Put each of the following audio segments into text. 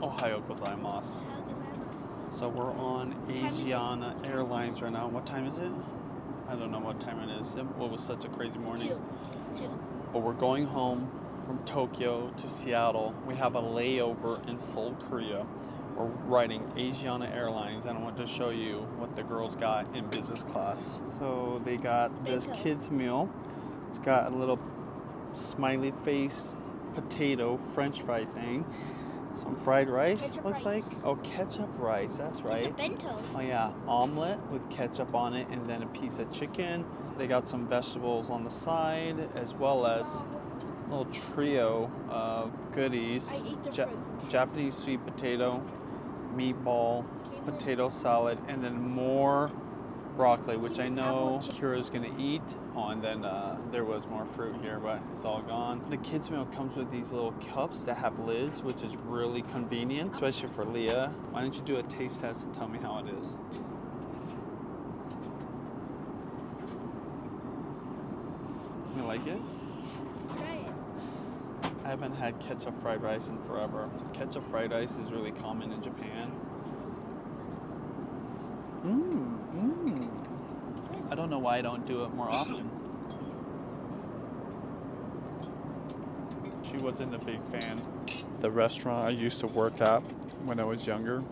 Ohio gozaimasu. So we're on Asiana Airlines right now. What time is it? I don't know what time it is. It was such a crazy morning. 2. It's 2. But we're going home from Tokyo to Seattle. We have a layover in Seoul, Korea. We're riding Asiana Airlines, and I want to show you what the girls got in business class. So they got this kids meal. It's got a little smiley face potato French fry thing. Some fried rice, Ketchup looks rice. like. Oh, ketchup rice, that's right. It's a bento. Oh yeah, omelet with ketchup on it, and then a piece of chicken. They got some vegetables on the side, as well as a little trio of goodies. I ate the fruit. Japanese sweet potato, meatball, potato salad, and then more broccoli, which I know Kira's gonna eat. Oh, and then there was more fruit here, but it's all gone. The kids meal comes with these little cups that have lids, which is really convenient, especially for Leah. Why don't you do a taste test and tell me how it is? You like it? Try it. I haven't had ketchup fried rice in forever. Ketchup fried rice is really common in Japan. I don't know why I don't do it more often. She wasn't a big fan. The restaurant I used to work at when I was younger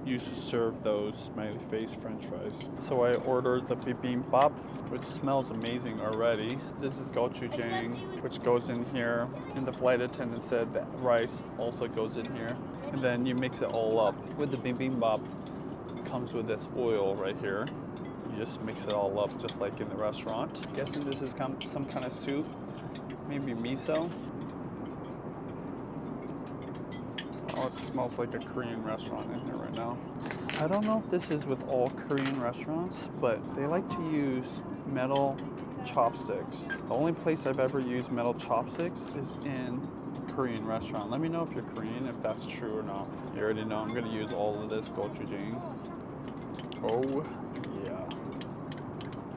used to serve those smiley face french fries. So I ordered the bibimbap, which smells amazing already. This is gochujang, which goes in here. And the flight attendant said that rice also goes in here. And then you mix it all up. With the bibimbap, it comes with this oil right here. You just mix it all up just like in the restaurant. I'm guessing this is some kind of soup, maybe miso. Oh, it smells like a Korean restaurant in here right now. I don't know if this is with all Korean restaurants, but they like to use metal chopsticks. The only place I've ever used metal chopsticks is in a Korean restaurant. Let me know if you're Korean, if that's true or not. You already know I'm gonna use all of this gochujang. Oh, yeah.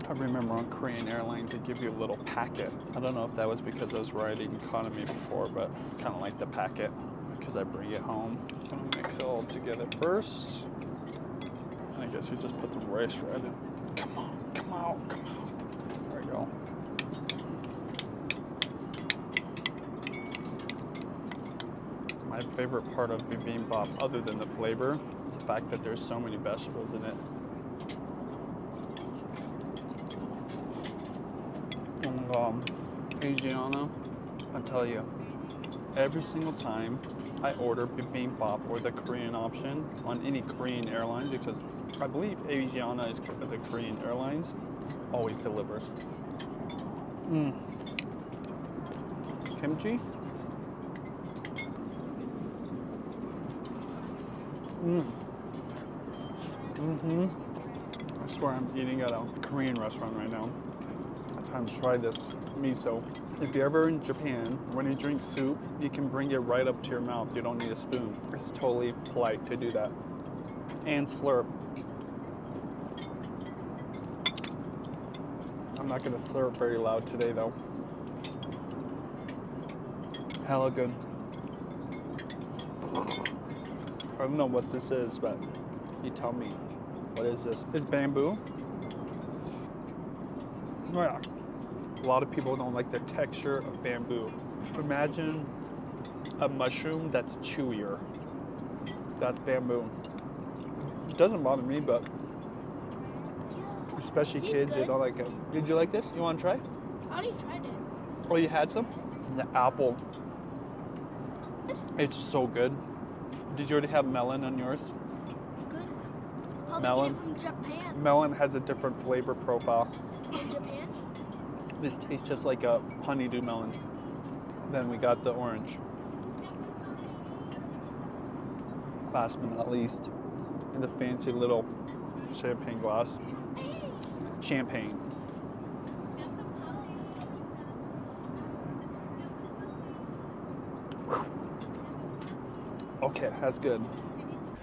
I remember on Korean Airlines, they give you a little packet. I don't know if that was because I was riding economy before, but kind of like the packet because I bring it home. I'm gonna mix it all together first. And I guess you just put the rice right in. Come on, come out, come out. There we go. My favorite part of bibimbap, other than the flavor, is the fact that there's so many vegetables in it. And Asiana, I'll tell you, every single time I order bibimbap or the Korean option on any Korean airlines, because I believe Asiana is the Korean Airlines, always delivers. Kimchi? I swear I'm eating at a Korean restaurant right now. Time to try this miso. If you're ever in Japan, when you drink soup, you can bring it right up to your mouth. You don't need a spoon. It's totally polite to do that. And slurp. I'm not gonna slurp very loud today though. Hella good. I don't know what this is, but you tell me. What is this? It's bamboo. Oh yeah. A lot of people don't like the texture of bamboo. Imagine a mushroom that's chewier. That's bamboo. It doesn't bother me, but especially kids, they don't like it. Did you like this? You want to try? I already tried it. Oh, you had some? The apple. It's so good. Did you already have melon on yours? Good. Probably Melon. get it from Japan. Melon has a different flavor profile. From Japan? This tastes just like a honeydew melon. Then we got the orange. Last but not least, in the fancy little champagne glass. Champagne. Okay, that's good.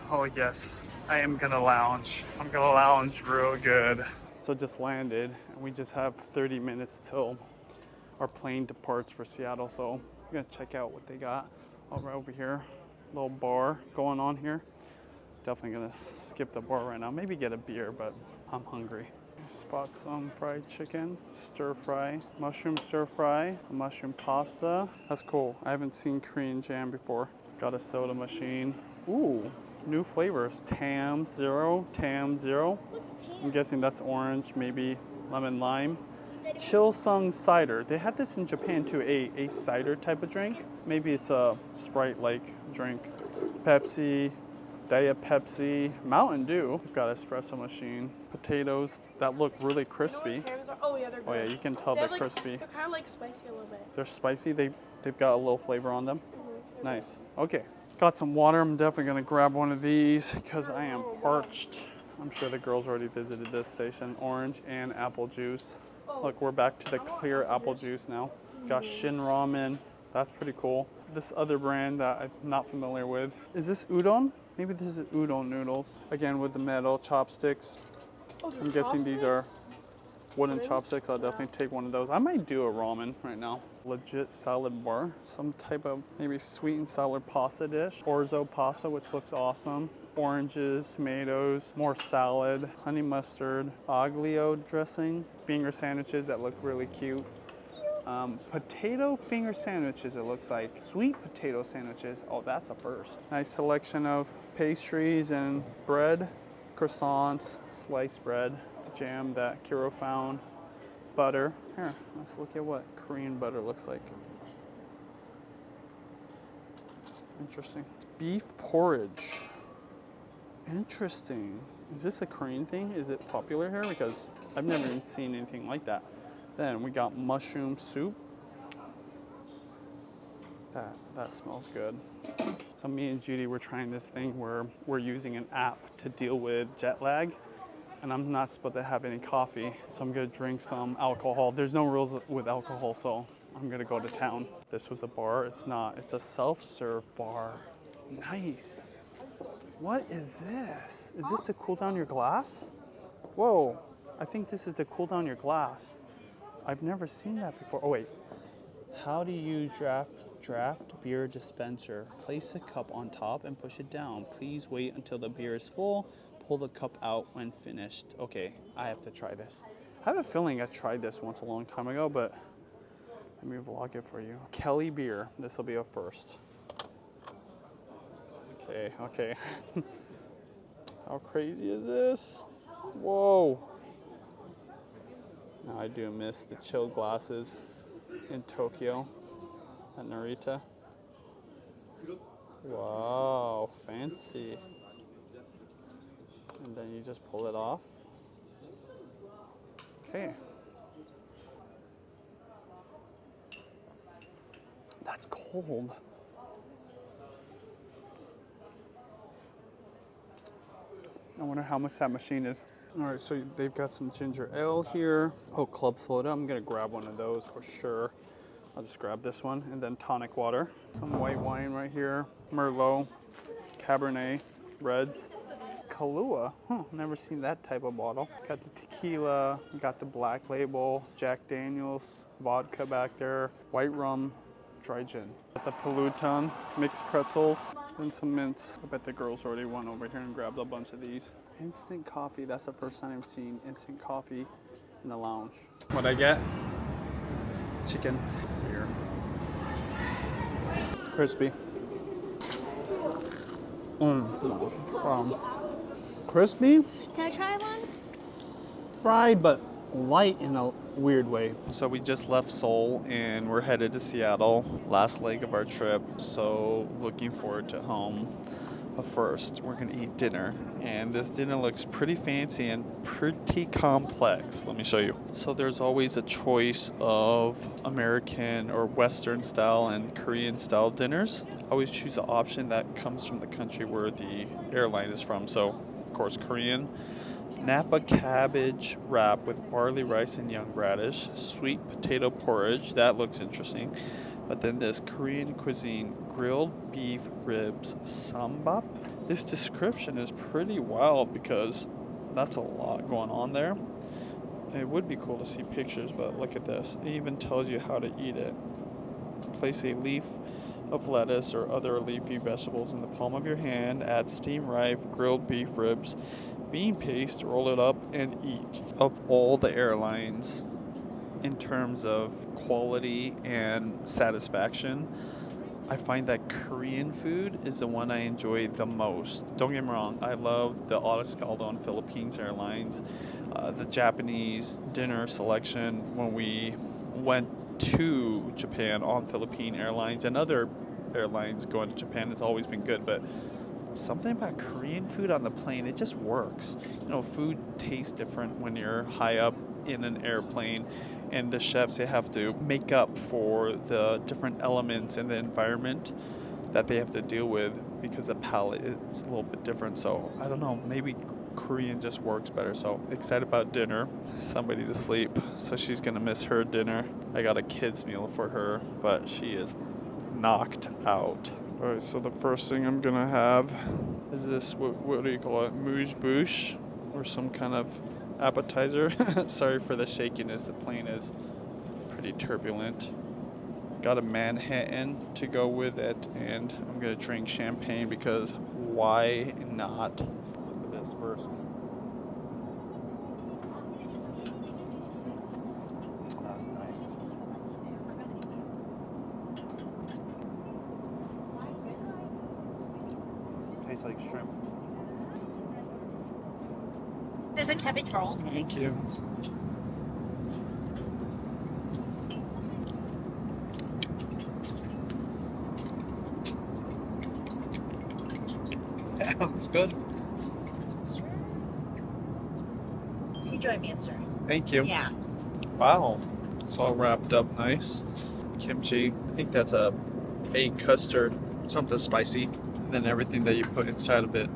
Oh yes, I am gonna lounge. I'm gonna lounge real good. So just landed, and we just have 30 minutes till our plane departs for Seattle. So I'm gonna check out what they got right over here. little bar going on here. Definitely gonna skip the bar right now. Maybe get a beer, but I'm hungry. Spot some fried chicken, stir fry, mushroom stir fry, mushroom pasta. That's cool. I haven't seen Korean jam before. Got a soda machine. Ooh, new flavors. Tam Zero, Tam Zero. What's I'm tan? guessing that's orange, maybe lemon lime. Chilsung cider. They had this in Japan too, a cider type of drink. Maybe it's a Sprite-like drink. Pepsi, Diet Pepsi, Mountain Dew. We've got espresso machine. Potatoes that look really crispy. Oh yeah, they're good. Oh yeah, you can tell they're crispy. They're kind of like spicy a little bit. They're spicy. They've got a little flavor on them. Nice. Okay. Got some water. I'm definitely gonna grab one of these because I am parched. I'm sure the girls already visited this station. Orange and apple juice. Look, we're back to the clear apple juice now. Got Shin Ramen. That's pretty cool. This other brand that I'm not familiar with. Is this udon? Maybe this is udon noodles. Again, with the metal chopsticks. I'm guessing these are wooden chopsticks. I'll definitely take one of those. I might do a ramen right now. Legit salad bar. Some type of maybe sweet and sour pasta dish. Orzo pasta, which looks awesome. Oranges, tomatoes, more salad, honey mustard, aglio dressing, finger sandwiches that look really cute. Potato finger sandwiches, it looks like. Sweet potato sandwiches. Oh, that's a first. Nice selection of pastries and bread, croissants, sliced bread, jam that Kiro found, butter. Here, let's look at what Korean butter looks like. Interesting. Beef porridge. Interesting. Is this a Korean thing? Is it popular here? Because I've never even seen anything like that. Then we got mushroom soup. That smells good. So me and Judy were trying this thing where we're using an app to deal with jet lag. And I'm not supposed to have any coffee, so I'm gonna drink some alcohol. There's no rules with alcohol, so I'm gonna go to town. This was a bar. It's not. It's a self-serve bar. Nice. What is this? Is this to cool down your glass? Whoa, I think this is to cool down your glass. I've never seen that before. Oh wait, how to use draft beer dispenser. Place a cup on top and push it down. Please wait until the beer is full. Pull the cup out when finished. Okay, I have to try this. I have a feeling I tried this once a long time ago, but let me vlog it for you. Kelly beer, this will be a first. Okay. How crazy is this? Whoa. Now I do miss the chill glasses in Tokyo at Narita. Wow, fancy. And then you just pull it off. Okay. That's cold. I wonder how much that machine is. All right, so they've got some ginger ale here. Oh, club soda. I'm gonna grab one of those for sure. I'll just grab this one, and then tonic water. Some white wine right here. Merlot, Cabernet, reds. Kahlua. Never seen that type of bottle. Got the tequila, got the black label, Jack Daniels, vodka back there, white rum, dry gin. Got the Paluton, mixed pretzels, and some mints. I bet the girls already went over here and grabbed a bunch of these. Instant coffee, that's the first time I've seen instant coffee in the lounge. What'd I get? Chicken. Here. Crispy. Crispy. Can I try one? Fried, but light in a weird way. So we just left Seoul and we're headed to Seattle. Last leg of our trip. So looking forward to home. But first, we're gonna eat dinner. And this dinner looks pretty fancy and pretty complex. Let me show you. So there's always a choice of American or Western style and Korean style dinners. I always choose the option that comes from the country where the airline is from. So of course, Korean. Napa cabbage wrap with barley rice and young radish. Sweet potato porridge. That looks interesting. But then this Korean cuisine, grilled beef ribs sambap. This description is pretty wild because that's a lot going on there. It would be cool to see pictures, but look at this. It even tells you how to eat it. Place a leaf of lettuce or other leafy vegetables in the palm of your hand. Add steamed rice, grilled beef ribs, bean paste, roll it up, and eat. Of all the airlines, in terms of quality and satisfaction, I find that Korean food is the one I enjoy the most. Don't get me wrong, I love the Autoscaldo on Philippines Airlines, the Japanese dinner selection when we went to Japan on Philippine Airlines, and other airlines going to Japan has always been good, but something about Korean food on the plane, it just works. You know, food tastes different when you're high up in an airplane, and the chefs, they have to make up for the different elements in the environment that they have to deal with because the palate is a little bit different. So I don't know, maybe Korean just works better. So excited about dinner. Somebody's asleep, so she's gonna miss her dinner. I got a kids meal for her, but she is knocked out. All right, so the first thing I'm gonna have is this, what do you call it, mouche bouche, or some kind of appetizer. Sorry for the shakiness, the plane is pretty turbulent. Got a Manhattan to go with it, and I'm gonna drink champagne because why not? Let's look at this first. Oh, that's nice. Tastes like shrimp. There's a cabbage roll. Thank you. It's good. You join me, sir. Thank you. Yeah. Wow. It's all wrapped up nice. Kimchi. I think that's a egg custard, something spicy. And then everything that you put inside of it.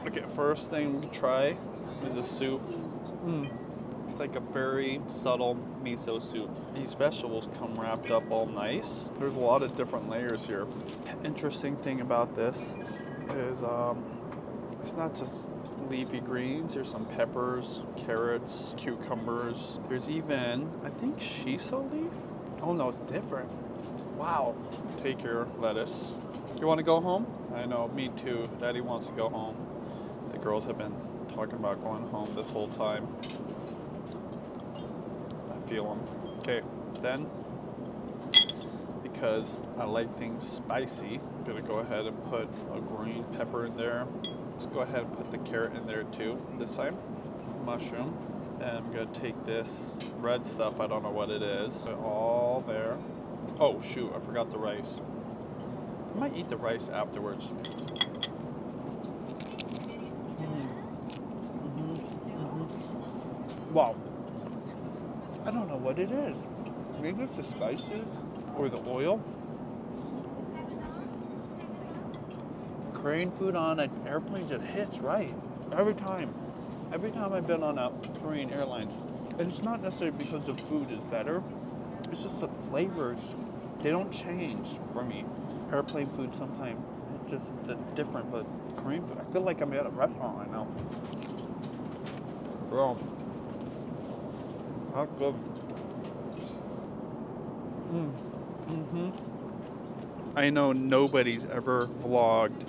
Okay, first thing we try is a soup. It's like a very subtle miso soup. These vegetables come wrapped up all nice. There's a lot of different layers here. Interesting thing about this is it's not just leafy greens. There's some peppers, carrots, cucumbers. There's even, I think, shiso leaf. Oh no, it's different. Wow. Take your lettuce. You want to go home? I know, me too. Daddy wants to go home. The girls have been talking about going home this whole time. I feel them. Okay, then, because I like things spicy, I'm gonna go ahead and put a green pepper in there. Let's go ahead and put the carrot in there too this time. Mushroom. And I'm gonna take this red stuff, I don't know what it is. Put it all there. Oh shoot, I forgot the rice. I might eat the rice afterwards. Wow. I don't know what it is. Maybe it's the spices or the oil. Korean food on an airplane just hits right every time. Every time I've been on a Korean Airlines. And it's not necessarily because the food is better. It's just the flavors, they don't change for me. Airplane food sometimes it's just different, but Korean food, I feel like I'm at a restaurant right now. Bro, how good. I know nobody's ever vlogged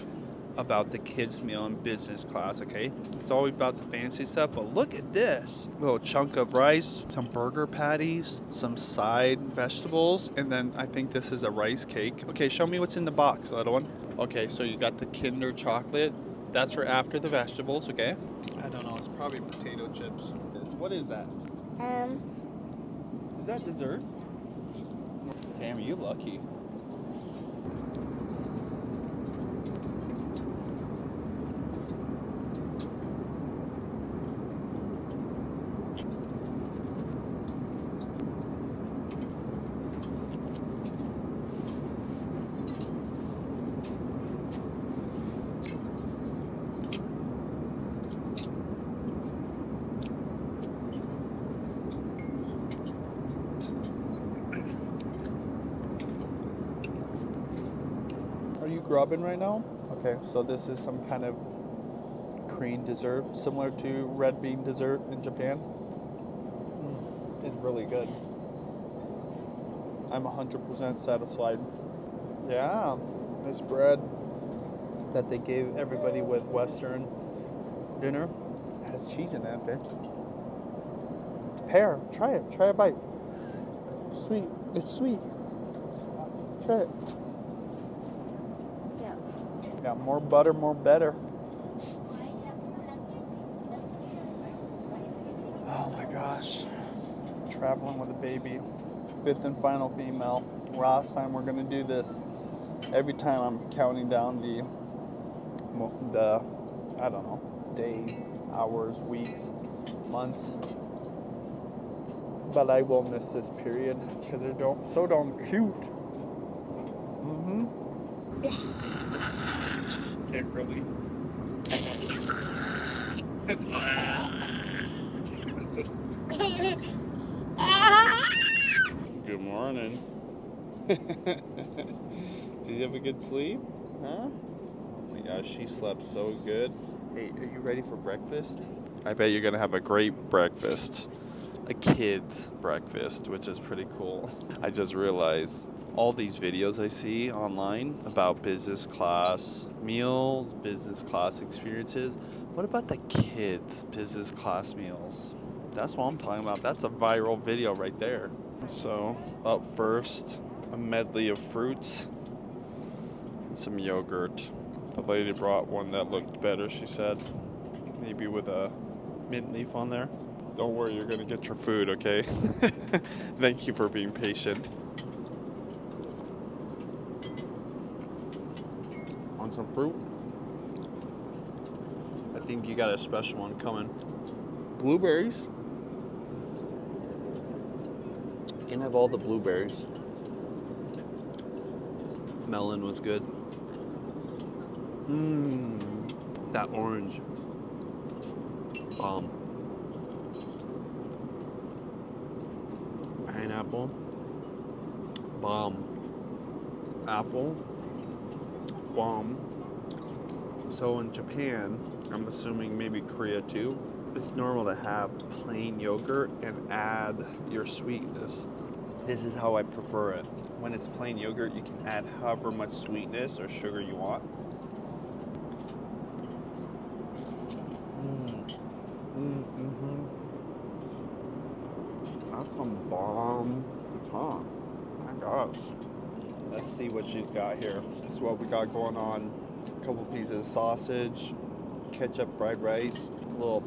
about the kids meal in business class, okay? It's always about the fancy stuff, but look at this. Little chunk of rice, some burger patties, some side vegetables, and then I think this is a rice cake. Okay, show me what's in the box, little one. Okay, so you got the Kinder chocolate. That's for after the vegetables, okay? I don't know, it's probably potato chips. What is that? Is that dessert? Damn, you lucky. Are you grubbing right now? Okay, so this is some kind of Korean dessert, similar to red bean dessert in Japan. It's really good. I'm 100% satisfied. Yeah, this bread that they gave everybody with Western dinner has cheese in it, babe. Pear, try it. Try a bite. Sweet. It's sweet. Try it. Yeah. Yeah, more butter, more better. Oh my gosh. Traveling with a baby. 5th and final female. Last time we're gonna do this. Every time I'm counting down the I don't know, days, hours, weeks, months. But I will miss this period because they're so darn cute. It really. Good morning. Did you have a good sleep? Huh? Oh my gosh, she slept so good. Hey, are you ready for breakfast? I bet you're gonna have a great breakfast. A kid's breakfast, which is pretty cool. I just realized all these videos I see online about business class meals, business class experiences. What about the kids' business class meals? That's what I'm talking about. That's a viral video right there. So, up first, a medley of fruits and some yogurt. The lady brought one that looked better, she said. Maybe with a mint leaf on there. Don't worry, you're gonna get your food, okay? Thank you for being patient. Want some fruit? I think you got a special one coming. Blueberries. You can have all the blueberries. Melon was good. That orange. Pineapple. Bomb. Apple. Bomb. So in Japan, I'm assuming maybe Korea too, it's normal to have plain yogurt and add your sweetness. This is how I prefer it. When it's plain yogurt, you can add however much sweetness or sugar you want. That's some bomb. Huh. My gosh. Let's see what she's got here. This is what we got going on. A couple pieces of sausage, ketchup fried rice, a little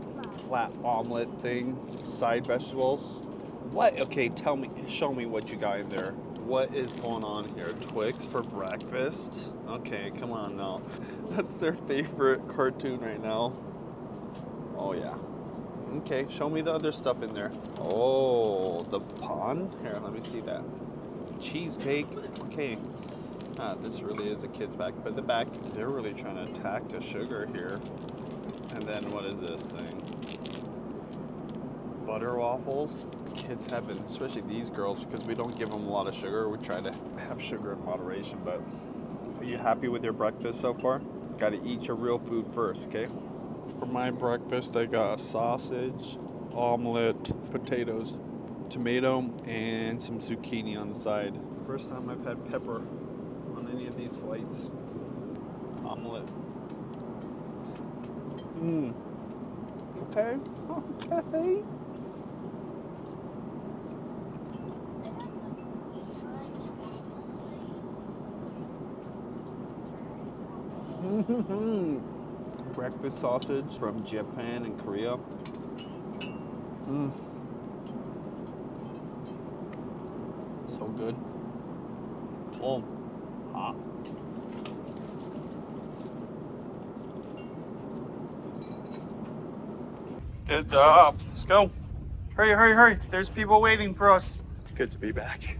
flat omelet thing, side vegetables. What? Okay, tell me, show me what you got in there. What is going on here? Twix for breakfast? Okay, come on now. That's their favorite cartoon right now. Oh yeah. Okay, show me the other stuff in there. Oh, the pond? Here, let me see that. Cheesecake. Okay. This really is a kid's back, but the back, they're really trying to attack the sugar here. And then what is this thing? Butter waffles. Kids have been, especially these girls, because we don't give them a lot of sugar. We try to have sugar in moderation, but are you happy with your breakfast so far? Got to eat your real food first, okay? For my breakfast, I got a sausage, omelet, potatoes, tomato, and some zucchini on the side. First time I've had pepper on any of these flights. Omelet. Okay. Okay. Breakfast sausage from Japan and Korea. So good. Oh, hot. Good job. Let's go. Hurry, hurry, hurry. There's people waiting for us. It's good to be back.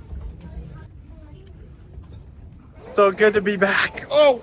So good to be back. Oh,